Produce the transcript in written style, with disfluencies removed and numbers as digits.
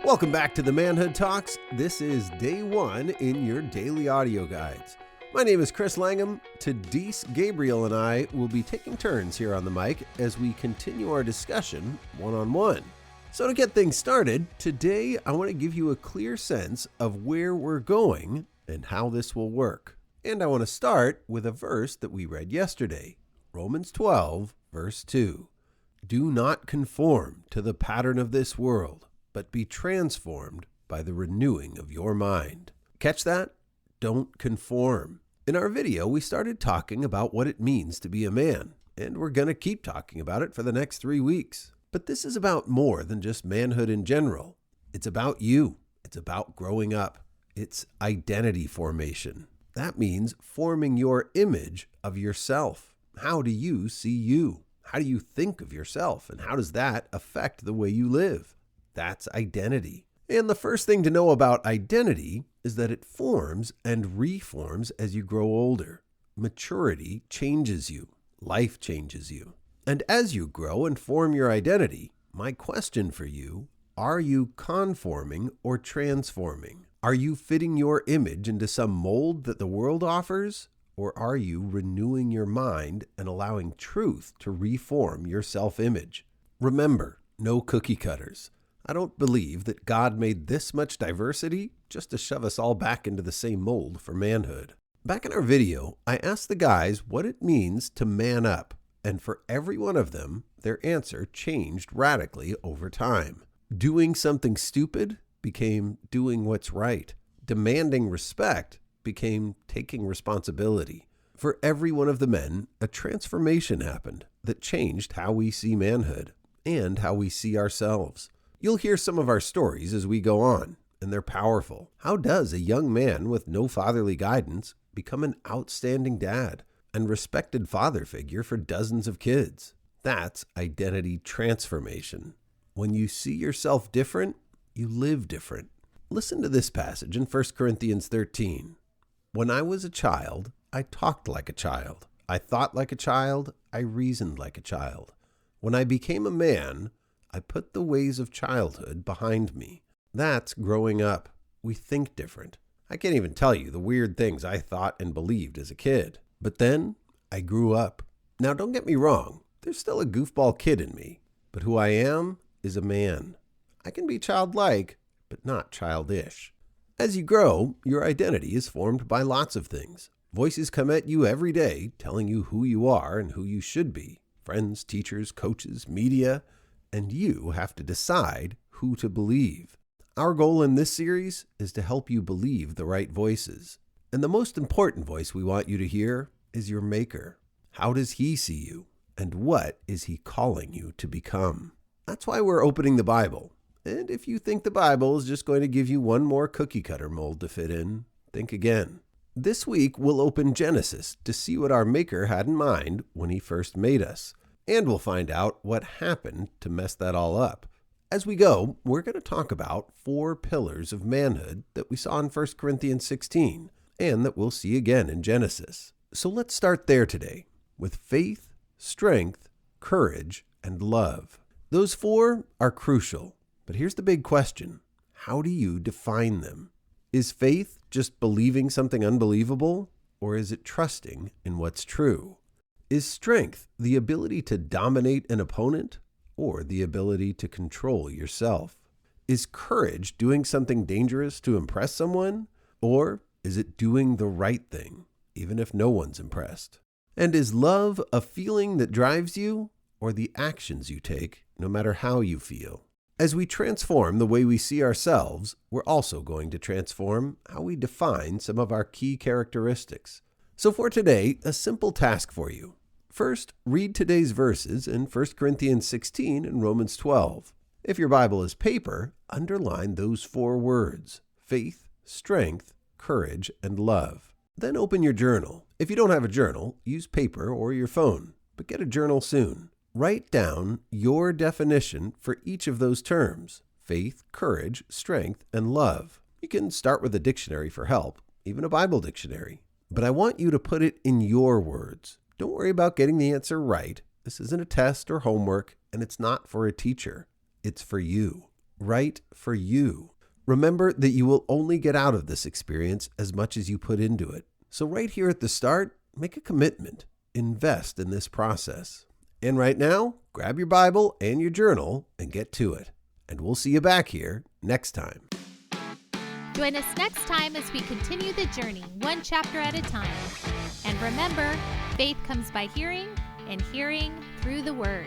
Welcome back to the Manhood Talks. This is day one in your daily audio guides. My name is Kris Langham. TeDese, Gabriel, and I will be taking turns here on the mic as we continue our discussion one-on-one. So to get things started, today I want to give you a clear sense of where we're going and how this will work. And I want to start with a verse that we read yesterday, Romans 12, verse 2. Do not conform to the pattern of this world, but be transformed by the renewing of your mind. Catch that? Don't conform. In our video, we started talking about what it means to be a man, and we're going to keep talking about it for the next 3 weeks. But this is about more than just manhood in general. It's about you. It's about growing up. It's identity formation. That means forming your image of yourself. How do you see you? How do you think of yourself? And how does that affect the way you live? That's identity. And the first thing to know about identity is that it forms and reforms as you grow older. Maturity changes you. Life changes you. And as you grow and form your identity, my question for you, are you conforming or transforming? Are you fitting your image into some mold that the world offers? Or are you renewing your mind and allowing truth to reform your self-image? Remember, no cookie cutters. I don't believe that God made this much diversity just to shove us all back into the same mold for manhood. Back in our video, I asked the guys what it means to man up, and for every one of them, their answer changed radically over time. Doing something stupid became doing what's right. Demanding respect became taking responsibility. For every one of the men, a transformation happened that changed how we see manhood and how we see ourselves. You'll hear some of our stories as we go on, and they're powerful. How does a young man with no fatherly guidance become an outstanding dad and respected father figure for dozens of kids? That's identity transformation. When you see yourself different, you live different. Listen to this passage in 1 Corinthians 13. When I was a child, I talked like a child. I thought like a child. I reasoned like a child. When I became a man, I put the ways of childhood behind me. That's growing up. We think different. I can't even tell you the weird things I thought and believed as a kid. But then I grew up. Now don't get me wrong. There's still a goofball kid in me. But who I am is a man. I can be childlike, but not childish. As you grow, your identity is formed by lots of things. Voices come at you every day telling you who you are and who you should be. Friends, teachers, coaches, media. And you have to decide who to believe. Our goal in this series is to help you believe the right voices. And the most important voice we want you to hear is your Maker. How does He see you? And what is He calling you to become? That's why we're opening the Bible. And if you think the Bible is just going to give you one more cookie cutter mold to fit in, think again. This week we'll open Genesis to see what our Maker had in mind when He first made us. And we'll find out what happened to mess that all up. As we go, we're going to talk about 4 pillars of manhood that we saw in 1 Corinthians 16 and that we'll see again in Genesis. So let's start there today with faith, strength, courage, and love. Those 4 are crucial, but here's the big question. How do you define them? Is faith just believing something unbelievable, or is it trusting in what's true? Is strength the ability to dominate an opponent or the ability to control yourself? Is courage doing something dangerous to impress someone, or is it doing the right thing, even if no one's impressed? And is love a feeling that drives you or the actions you take, no matter how you feel? As we transform the way we see ourselves, we're also going to transform how we define some of our key characteristics. So for today, a simple task for you. First, read today's verses in 1 Corinthians 16 and Romans 12. If your Bible is paper, underline those 4 words: faith, strength, courage, and love. Then open your journal. If you don't have a journal, use paper or your phone, but get a journal soon. Write down your definition for each of those terms: faith, courage, strength, and love. You can start with a dictionary for help, even a Bible dictionary. But I want you to put it in your words. Don't worry about getting the answer right. This isn't a test or homework, and it's not for a teacher. It's for you. right for you. Remember that you will only get out of this experience as much as you put into it. So right here at the start, make a commitment. Invest in this process. And right now, grab your Bible and your journal and get to it. And we'll see you back here next time. Join us next time as we continue the journey, one chapter at a time. And remember, faith comes by hearing, and hearing through the Word.